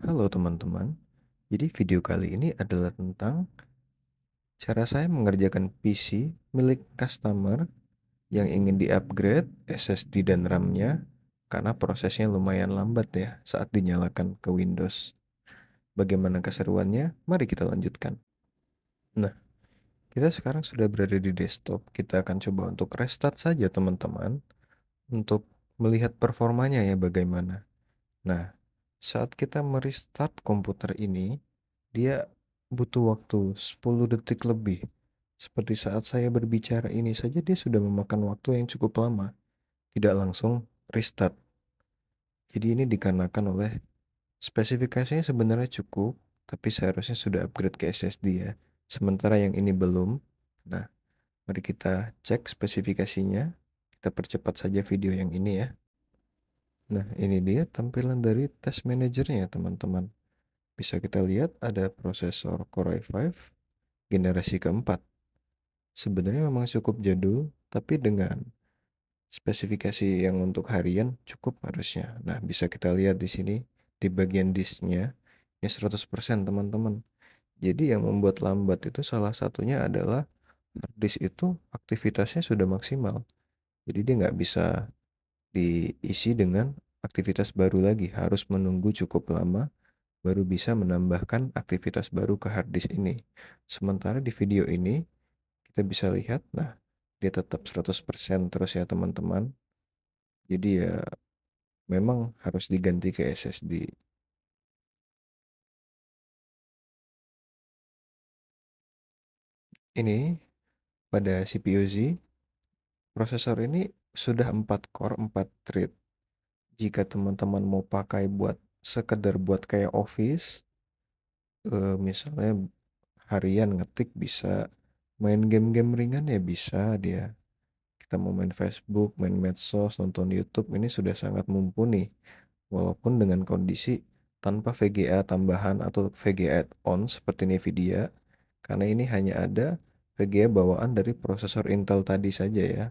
Halo teman-teman, jadi video kali ini adalah tentang cara saya mengerjakan PC milik customer yang ingin di-upgrade SSD dan RAM-nya karena prosesnya lumayan lambat ya saat dinyalakan ke Windows. Bagaimana keseruannya? Mari kita lanjutkan. Nah, kita sekarang sudah berada di desktop. Kita akan coba untuk restart saja teman-teman untuk melihat performanya ya bagaimana. Nah, saat kita merestart komputer ini, dia butuh waktu 10 detik lebih. Seperti saat saya berbicara ini saja dia sudah memakan waktu yang cukup lama. Tidak langsung restart. Jadi ini dikarenakan oleh spesifikasinya sebenarnya cukup, tapi seharusnya sudah upgrade ke SSD ya. Sementara yang ini belum. Nah, mari kita cek spesifikasinya. Kita percepat saja video yang ini ya. Nah, ini dia tampilan dari test manajernya teman-teman. Bisa kita lihat ada prosesor Core i5 generasi keempat. Sebenarnya memang cukup jadul, tapi dengan spesifikasi yang untuk harian cukup harusnya. Nah, bisa kita lihat di sini di bagian disknya ini 100% teman-teman. Jadi yang membuat lambat itu salah satunya adalah hard disk itu aktivitasnya sudah maksimal. Jadi dia nggak bisa diisi dengan aktivitas baru lagi, harus menunggu cukup lama baru bisa menambahkan aktivitas baru ke hard disk ini. Sementara di video ini kita bisa lihat, nah dia tetap 100% terus ya teman-teman. Jadi ya memang harus diganti ke SSD. Ini pada CPU Z, prosesor ini sudah 4 core 4 thread. Jika teman-teman mau pakai buat sekedar buat kayak office, misalnya harian ngetik bisa, main game-game ringan ya bisa dia. Kita mau main Facebook, main medsos, nonton YouTube, ini sudah sangat mumpuni. Walaupun dengan kondisi tanpa VGA tambahan atau VGA add-on seperti Nvidia, karena ini hanya ada VGA bawaan dari prosesor Intel tadi saja ya.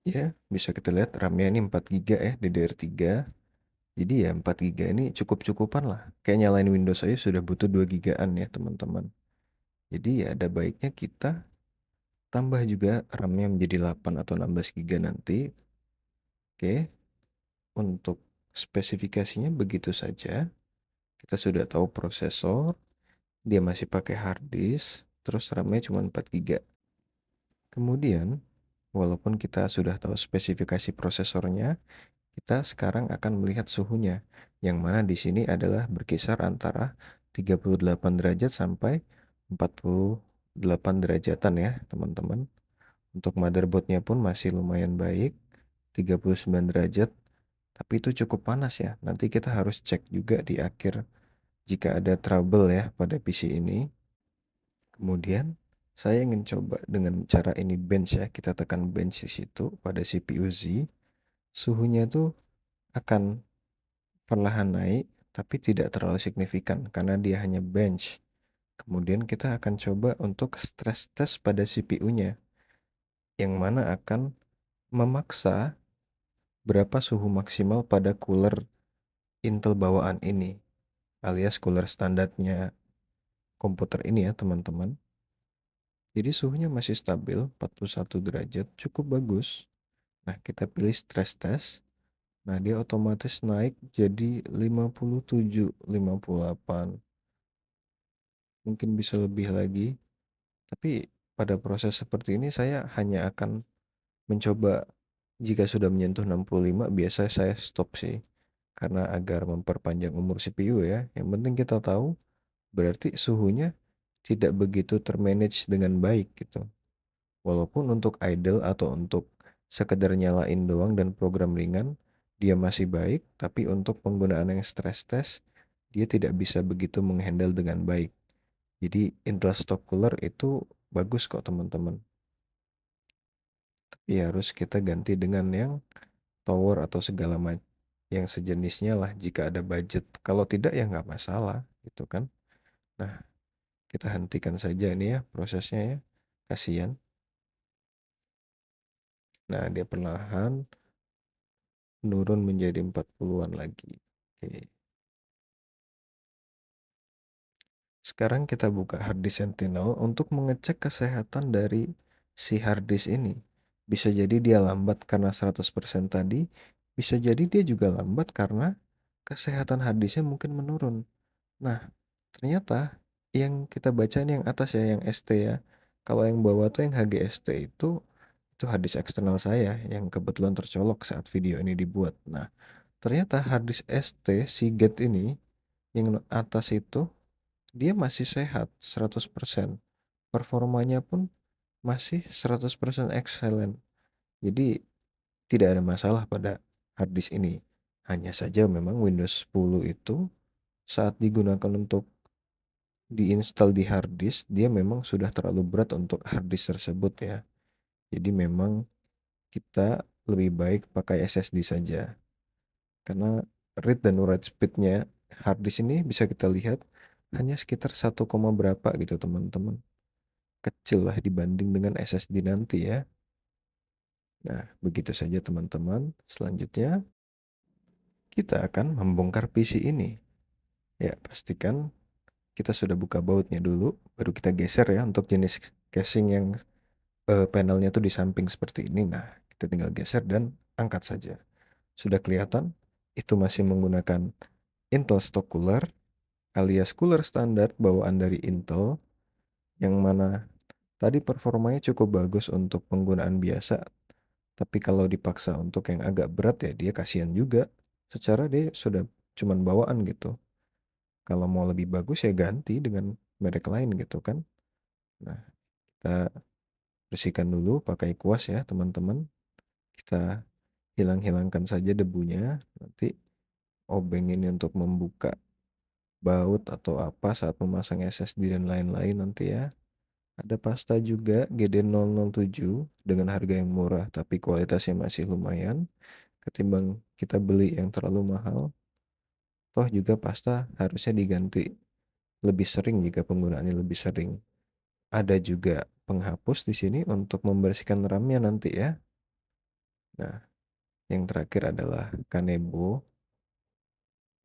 Ya, bisa kita lihat RAM-nya ini 4 GB ya, DDR3. Jadi ya 4 GB ini cukup-cukupan lah. Kayak nyalain Windows saja sudah butuh 2 GB-an ya teman-teman. Jadi ya ada baiknya kita tambah juga RAM-nya menjadi 8 atau 16 GB nanti. Oke, untuk spesifikasinya begitu saja. Kita sudah tahu prosesor, dia masih pakai hard disk, terus RAM-nya cuma 4 GB. Kemudian, walaupun kita sudah tahu spesifikasi prosesornya, kita sekarang akan melihat suhunya, yang mana di sini adalah berkisar antara 38 derajat sampai 48 derajatan ya, teman-teman. Untuk motherboardnya pun masih lumayan baik, 39 derajat, tapi itu cukup panas ya. Nanti kita harus cek juga di akhir jika ada trouble ya pada PC ini. Kemudian saya ingin coba dengan cara ini bench ya, kita tekan bench di situ pada CPU Z, suhunya tuh akan perlahan naik tapi tidak terlalu signifikan karena dia hanya bench. Kemudian kita akan coba untuk stress test pada CPU-nya yang mana akan memaksa berapa suhu maksimal pada cooler Intel bawaan ini alias cooler standarnya komputer ini ya teman-teman. Jadi suhunya masih stabil 41 derajat, cukup bagus. Nah, kita pilih stress test. Nah, dia otomatis naik jadi 57, 58. Mungkin bisa lebih lagi. Tapi pada proses seperti ini saya hanya akan mencoba jika sudah menyentuh 65, biasa saya stop sih. Karena agar memperpanjang umur CPU ya. Yang penting kita tahu berarti suhunya tidak begitu termanage dengan baik gitu. Walaupun untuk idle atau untuk sekedar nyalain doang dan program ringan, dia masih baik, tapi untuk penggunaan yang stress test, dia tidak bisa begitu menghandle dengan baik. Jadi Intel Stock Cooler itu bagus kok teman-teman. Tapi harus kita ganti dengan yang tower atau segala macam yang sejenisnya lah jika ada budget. Kalau tidak ya nggak masalah gitu kan. Nah, kita hentikan saja ini ya prosesnya ya. Kasihan. Nah, dia perlahan menurun menjadi 40-an lagi. Oke. Sekarang kita buka harddisk Sentinel untuk mengecek kesehatan dari si harddisk ini. Bisa jadi dia lambat karena 100% tadi, bisa jadi dia juga lambat karena kesehatan harddisknya mungkin menurun. Nah, ternyata yang kita baca ini yang atas ya, yang ST ya. Kalau yang bawah tuh yang HGST itu harddisk eksternal saya yang kebetulan tercolok saat video ini dibuat. Nah, ternyata harddisk ST Seagate ini yang atas itu dia masih sehat 100%. Performanya pun masih 100% excellent. Jadi tidak ada masalah pada harddisk ini. Hanya saja memang Windows 10 itu saat digunakan untuk diinstal di harddisk, dia memang sudah terlalu berat untuk harddisk tersebut ya. Jadi memang kita lebih baik pakai SSD saja. Karena read dan write speednya harddisk ini bisa kita lihat hanya sekitar 1, berapa gitu teman-teman. Kecil lah dibanding dengan SSD nanti ya. Nah, begitu saja teman-teman. Selanjutnya kita akan membongkar PC ini. Ya, pastikan kita sudah buka bautnya dulu, baru kita geser ya untuk jenis casing yang panelnya tuh di samping seperti ini. Nah, kita tinggal geser dan angkat saja. Sudah kelihatan? Itu masih menggunakan Intel stock cooler alias cooler standar bawaan dari Intel yang mana tadi performanya cukup bagus untuk penggunaan biasa, tapi kalau dipaksa untuk yang agak berat ya dia kasihan juga. Secara dia sudah cuman bawaan gitu. Kalau mau lebih bagus ya ganti dengan merek lain gitu kan. Nah, kita bersihkan dulu pakai kuas ya teman-teman. Kita hilang-hilangkan saja debunya. Nanti obeng ini untuk membuka baut atau apa saat memasang SSD dan lain-lain nanti ya. Ada pasta juga GD007 dengan harga yang murah tapi kualitasnya masih lumayan ketimbang kita beli yang terlalu mahal. Toh juga pasta harusnya diganti lebih sering jika penggunaannya lebih sering. Ada juga penghapus di sini untuk membersihkan RAM-nya nanti ya. Nah, yang terakhir adalah Kanebo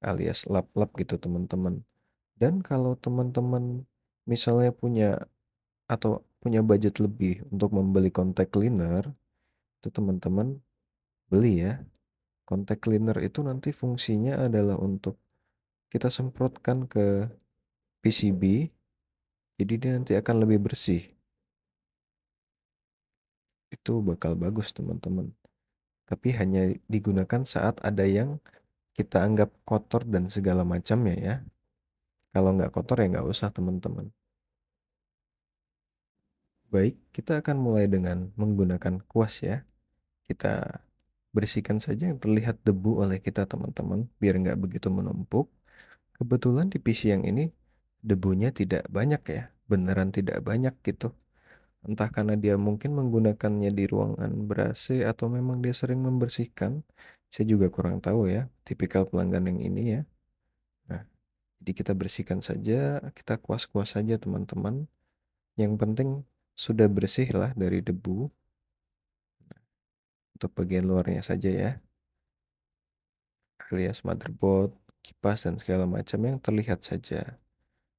alias lap-lap gitu teman-teman. Dan kalau teman-teman misalnya punya atau punya budget lebih untuk membeli contact cleaner, itu teman-teman beli ya. Contact cleaner itu nanti fungsinya adalah untuk kita semprotkan ke PCB, jadi dia nanti akan lebih bersih. Itu bakal bagus teman-teman. Tapi hanya digunakan saat ada yang kita anggap kotor dan segala macamnya ya. Kalau nggak kotor ya nggak usah teman-teman. Baik, kita akan mulai dengan menggunakan kuas ya. Kita bersihkan saja yang terlihat debu oleh kita teman-teman, biar nggak begitu menumpuk. Kebetulan di PC yang ini debunya tidak banyak ya, beneran tidak banyak gitu. Entah karena dia mungkin menggunakannya di ruangan ber-AC atau memang dia sering membersihkan. Saya juga kurang tahu ya, tipikal pelanggan yang ini ya. Nah, jadi kita bersihkan saja, kita kuas-kuas saja teman-teman. Yang penting sudah bersih lah dari debu. Untuk bagian luarnya saja ya, alias motherboard, kipas dan segala macam yang terlihat saja.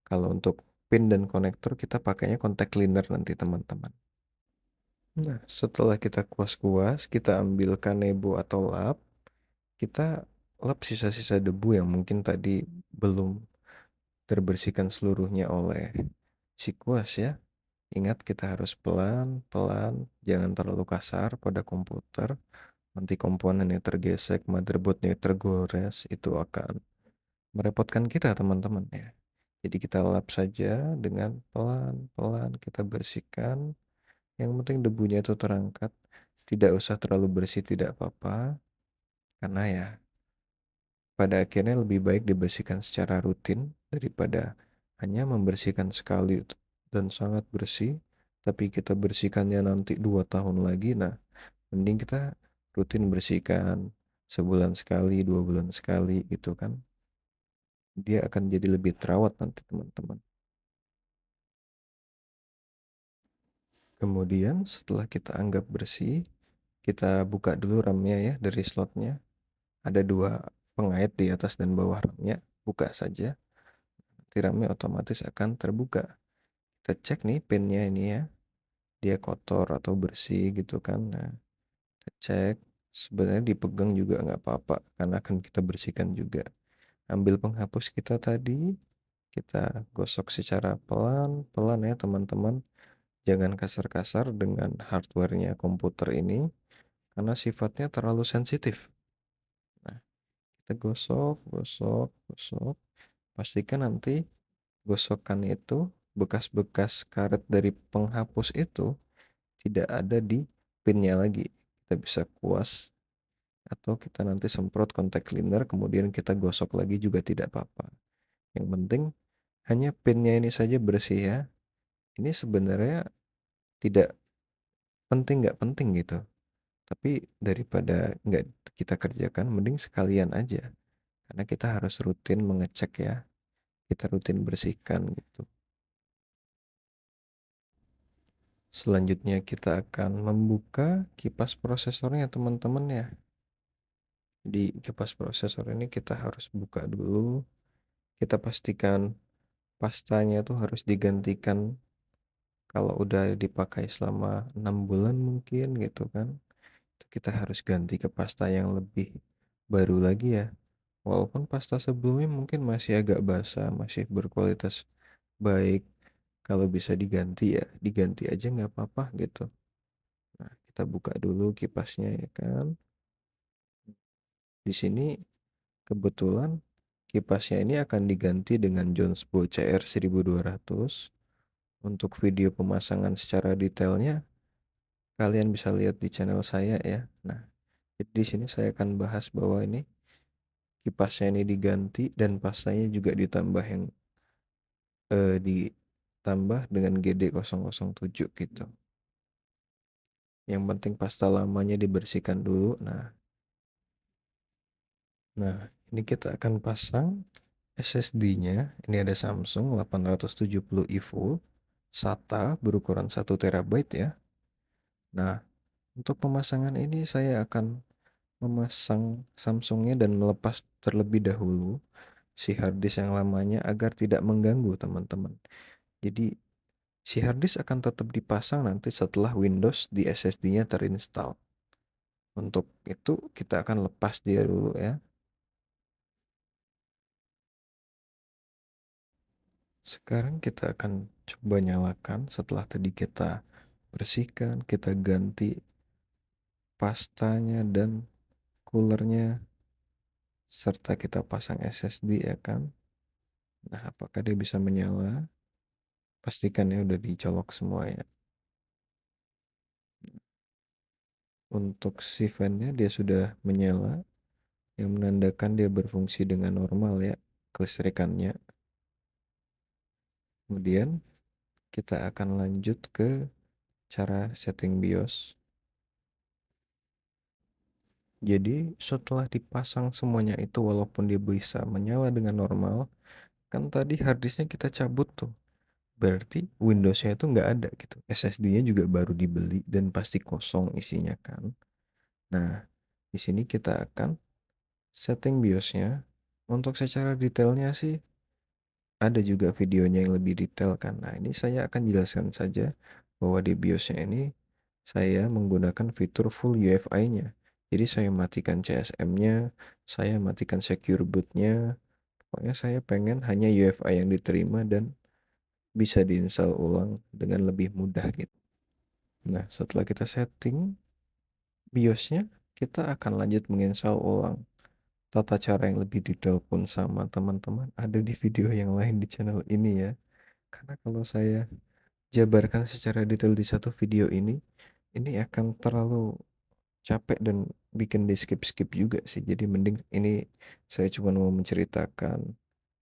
Kalau untuk pin dan konektor kita pakainya contact cleaner nanti teman-teman. Nah, setelah kita kuas-kuas, kita ambil kanebo atau lap, kita lap sisa-sisa debu yang mungkin tadi belum terbersihkan seluruhnya oleh si kuas ya. Ingat kita harus pelan-pelan, jangan terlalu kasar pada komputer. Nanti komponennya tergesek, motherboardnya tergores, itu akan merepotkan kita teman-teman ya. Jadi kita lap saja dengan pelan-pelan kita bersihkan. Yang penting debunya itu terangkat. Tidak usah terlalu bersih, tidak apa-apa. Karena ya pada akhirnya lebih baik dibersihkan secara rutin daripada hanya membersihkan sekali dan sangat bersih. Tapi kita bersihkannya nanti 2 tahun lagi. Nah, mending kita rutin bersihkan sebulan sekali, 2 bulan sekali gitu kan. Dia akan jadi lebih terawat nanti teman-teman. Kemudian setelah kita anggap bersih, kita buka dulu RAM-nya ya dari slotnya. Ada 2 pengait di atas dan bawah RAM-nya, buka saja. tiramnya otomatis akan terbuka. Kita cek nih pinnya ini ya, dia kotor atau bersih gitu kan. Nah, kita cek, sebenarnya dipegang juga nggak apa-apa, karena akan kita bersihkan juga. Ambil penghapus kita tadi, kita gosok secara pelan-pelan ya teman-teman. Jangan kasar-kasar dengan hardware-nya komputer ini, karena sifatnya terlalu sensitif. Nah, kita gosok, gosok, gosok. Pastikan nanti gosokan itu, bekas-bekas karet dari penghapus itu tidak ada di pinnya lagi. Kita bisa kuas atau kita nanti semprot contact cleaner kemudian kita gosok lagi juga tidak apa-apa. Yang penting hanya pinnya ini saja bersih ya. Ini sebenarnya tidak penting nggak penting gitu. Tapi daripada nggak kita kerjakan mending sekalian aja. Karena kita harus rutin mengecek ya. Kita rutin bersihkan gitu. Selanjutnya kita akan membuka kipas prosesornya teman-teman ya. Di kipas prosesor ini kita harus buka dulu. Kita pastikan pastanya tuh harus digantikan kalau udah dipakai selama 6 bulan mungkin gitu kan. Kita harus ganti ke pasta yang lebih baru lagi ya. Walaupun pasta sebelumnya mungkin masih agak basah, masih berkualitas baik. Kalau bisa diganti ya, diganti aja nggak apa-apa gitu. Nah, kita buka dulu kipasnya ya kan. Di sini kebetulan kipasnya ini akan diganti dengan Jonesbo CR1200. Untuk video pemasangan secara detailnya, kalian bisa lihat di channel saya ya. Nah, di sini saya akan bahas bahwa ini kipasnya ini diganti dan pastanya juga ditambah yang ditambah dengan GD007 gitu. Yang penting pasta lamanya dibersihkan dulu. Nah, ini kita akan pasang SSD-nya. Ini ada Samsung 870 EVO SATA berukuran 1 TB ya. Nah, untuk pemasangan ini saya akan memasang Samsungnya dan melepas terlebih dahulu si harddisk yang lamanya agar tidak mengganggu teman-teman. Jadi si harddisk akan tetap dipasang nanti setelah Windows di SSD-nya terinstall. Untuk itu kita akan lepas dia dulu ya. Sekarang kita akan coba nyalakan setelah tadi kita bersihkan, kita ganti pastanya dan coolernya serta kita pasang SSD ya kan. Nah, apakah dia bisa menyala? Pastikan ya udah dicolok semua ya. Untuk si fan-nya dia sudah menyala, yang menandakan dia berfungsi dengan normal ya, kelistrikannya. Kemudian kita akan lanjut ke cara setting BIOS. Jadi setelah dipasang semuanya itu walaupun dia bisa menyala dengan normal, kan tadi harddisknya kita cabut tuh. Berarti Windows-nya itu nggak ada gitu. SSD-nya juga baru dibeli dan pasti kosong isinya kan. Nah, di sini kita akan setting BIOS-nya. Untuk secara detailnya sih ada juga videonya yang lebih detail kan. Nah, ini saya akan jelaskan saja bahwa di BIOS-nya ini saya menggunakan fitur full UEFI-nya. Jadi saya matikan CSM-nya, saya matikan secure boot-nya. Pokoknya saya pengen hanya UEFI yang diterima dan bisa diinstal ulang dengan lebih mudah gitu. Nah, setelah kita setting BIOS-nya, kita akan lanjut menginstal ulang. Tata cara yang lebih detail pun sama teman-teman ada di video yang lain di channel ini ya. Karena kalau saya jabarkan secara detail di satu video ini akan terlalu capek dan bikin di skip-skip juga sih. Jadi mending ini saya cuma mau menceritakan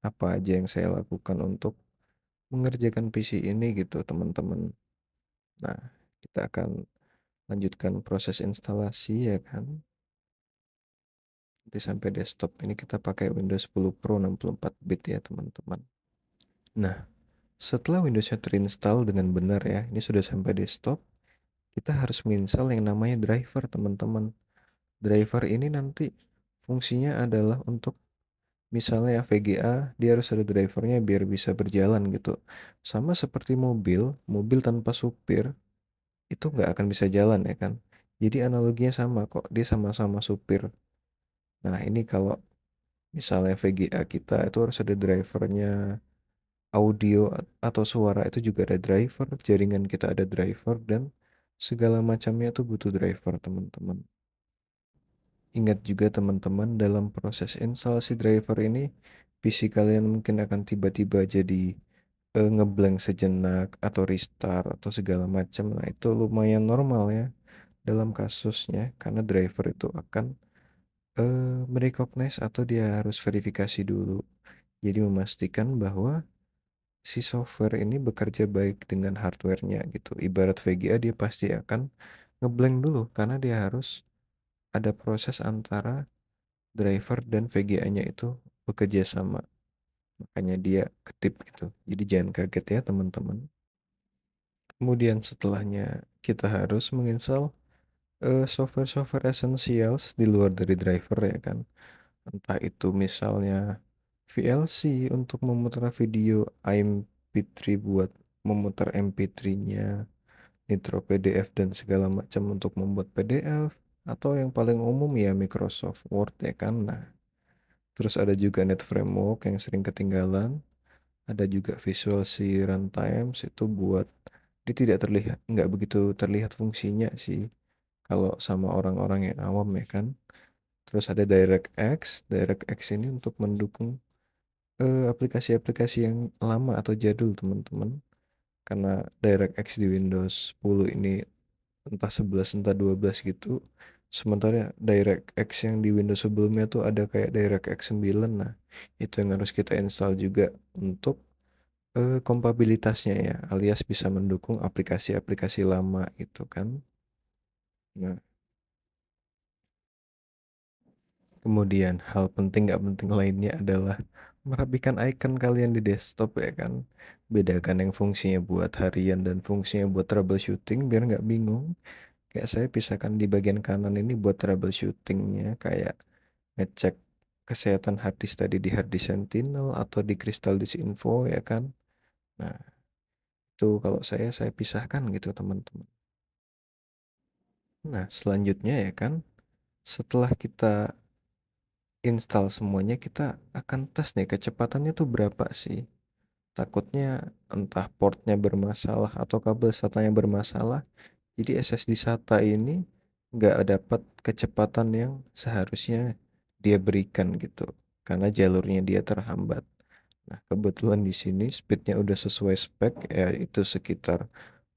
apa aja yang saya lakukan untuk mengerjakan PC ini gitu teman-teman. Nah, kita akan lanjutkan proses instalasi ya kan. Nanti sampai desktop ini kita pakai Windows 10 Pro 64 bit ya teman-teman. Nah, setelah Windowsnya terinstall dengan benar ya, ini sudah sampai desktop, kita harus menginstal yang namanya driver teman-teman. Driver ini nanti fungsinya adalah untuk Misalnya VGA, dia harus ada drivernya biar bisa berjalan gitu. Sama seperti mobil, mobil tanpa supir itu nggak akan bisa jalan ya kan. Jadi analoginya sama kok, dia sama-sama supir. Nah ini kalau misalnya VGA kita itu harus ada drivernya, audio atau suara itu juga ada driver, jaringan kita ada driver, dan segala macamnya tuh butuh driver teman-teman. Ingat juga teman-teman, dalam proses instalasi driver ini, PC kalian mungkin akan tiba-tiba jadi ngeblank sejenak atau restart atau segala macam. Nah, itu lumayan normal ya dalam kasusnya karena driver itu akan merecognize atau dia harus verifikasi dulu. Jadi memastikan bahwa si software ini bekerja baik dengan hardware-nya gitu. Ibarat VGA dia pasti akan ngeblank dulu karena dia harus ada proses antara driver dan VGA-nya itu bekerja sama. Makanya dia kedip gitu. Jadi jangan kaget ya teman-teman. Kemudian setelahnya kita harus menginstal software-software essentials di luar dari driver ya kan. Entah itu misalnya VLC untuk memutar video, IMP3 buat memutar MP3-nya, Nitro PDF dan segala macam untuk membuat PDF, atau yang paling umum ya Microsoft Word ya kan. Nah, terus ada juga Net Framework yang sering ketinggalan, ada juga Visual C Runtimes itu buat dia tidak terlihat, nggak begitu terlihat fungsinya sih kalau sama orang-orang yang awam ya kan. Terus ada DirectX, DirectX ini untuk mendukung aplikasi-aplikasi yang lama atau jadul teman-teman. Karena DirectX di Windows 10 ini entah 11 entah 12 gitu. Sementara DirectX yang di Windows sebelumnya tuh ada kayak DirectX 9. Nah, itu yang harus kita install juga untuk kompatibilitasnya ya, alias bisa mendukung aplikasi-aplikasi lama gitu kan. Nah, kemudian hal penting nggak penting lainnya adalah merapikan icon kalian di desktop ya kan. Bedakan yang fungsinya buat harian dan fungsinya buat troubleshooting biar nggak bingung. Kayak saya pisahkan di bagian kanan ini buat troubleshootingnya, kayak ngecek kesehatan harddisk tadi di harddisk Sentinel atau di Crystal Disk Info ya kan. Nah, itu kalau saya pisahkan gitu teman-teman. Nah, selanjutnya ya kan, setelah kita install semuanya, kita akan tes nih kecepatannya tuh berapa sih. Takutnya entah portnya bermasalah atau kabel SATA-nya bermasalah. Jadi SSD SATA ini nggak dapat kecepatan yang seharusnya dia berikan gitu. Karena jalurnya dia terhambat. Nah, kebetulan di sini speednya udah sesuai spek, yaitu sekitar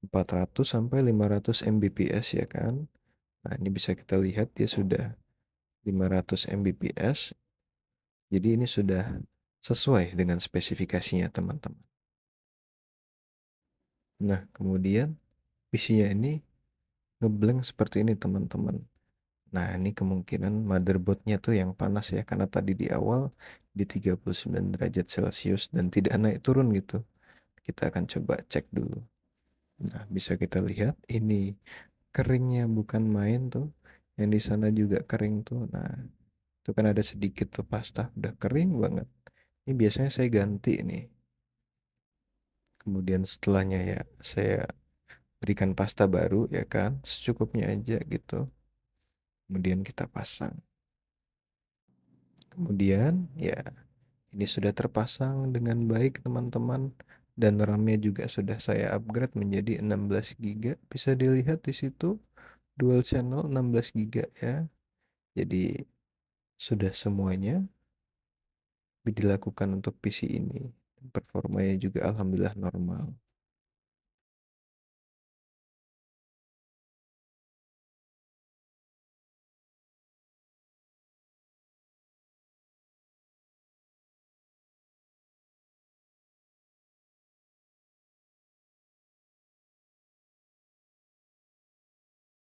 400 sampai 500 Mbps ya kan. Nah, ini bisa kita lihat dia sudah 500 Mbps. Jadi ini sudah sesuai dengan spesifikasinya teman-teman. Nah, kemudian PC-nya ini ngeblank seperti ini teman-teman. Nah, ini kemungkinan motherboardnya tuh yang panas ya, karena tadi di awal di 39 derajat Celcius dan tidak naik turun gitu. Kita akan coba cek dulu. Nah, bisa kita lihat ini keringnya bukan main tuh. Yang di sana juga kering tuh. Nah, itu kan ada sedikit tuh pasta, udah kering banget. Ini biasanya saya ganti nih. Kemudian setelahnya ya saya berikan pasta baru ya kan, secukupnya aja gitu. Kemudian kita pasang. Kemudian ya ini sudah terpasang dengan baik teman-teman, dan RAM-nya juga sudah saya upgrade menjadi 16 GB. Bisa dilihat di situ dual channel 16 GB ya. Jadi sudah semuanya dilakukan untuk PC ini. Performanya juga alhamdulillah normal.